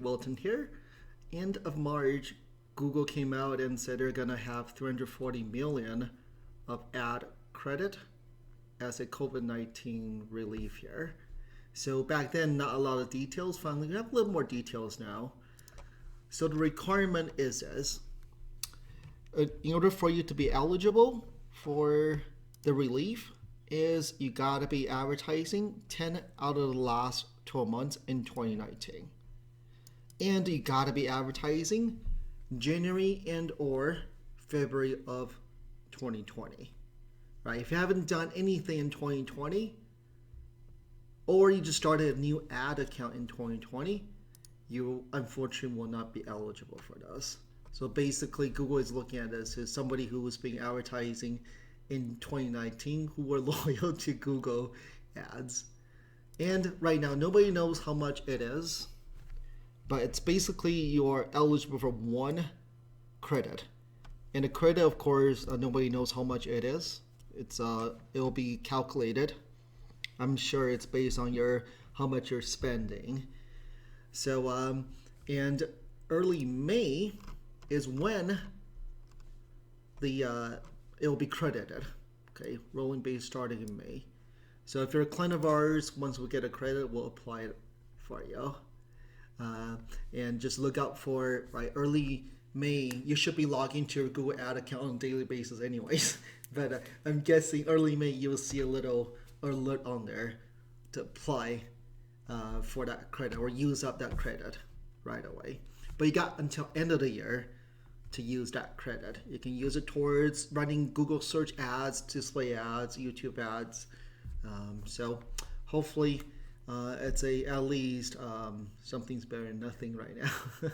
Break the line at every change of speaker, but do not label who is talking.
Wilton here. End of March, Google came out and said they're gonna have 340 million of ad credit as a COVID-19 relief here. So back then, not a lot of details. Finally, we have a little more details now. So the requirement is this. In order for you to be eligible for the relief is you gotta be advertising 10 out of the last 12 months in 2019. And you gotta be advertising January and or February of 2020. Right? If you haven't done anything in 2020, or you just started a new ad account in 2020, you unfortunately will not be eligible for this. So basically, Google is looking at this as somebody who was being advertising in 2019 who were loyal to Google ads. And right now, nobody knows how much it is, but it's basically you're eligible for one credit. And the credit, of course, nobody knows how much it is. It'll be calculated. I'm sure it's based on how much you're spending. So and early May is when it'll be credited. Okay, rolling base starting in May. So if you're a client of ours, once we get a credit, we'll apply it for you. And just look out for early May. You should be logging to your Google Ad account on a daily basis, anyways. But I'm guessing early May you'll see a little alert on there to apply for that credit or use up that credit right away. But you got until end of the year to use that credit. You can use it towards running Google search ads, display ads, YouTube ads. So hopefully it's at least something's better than nothing right now.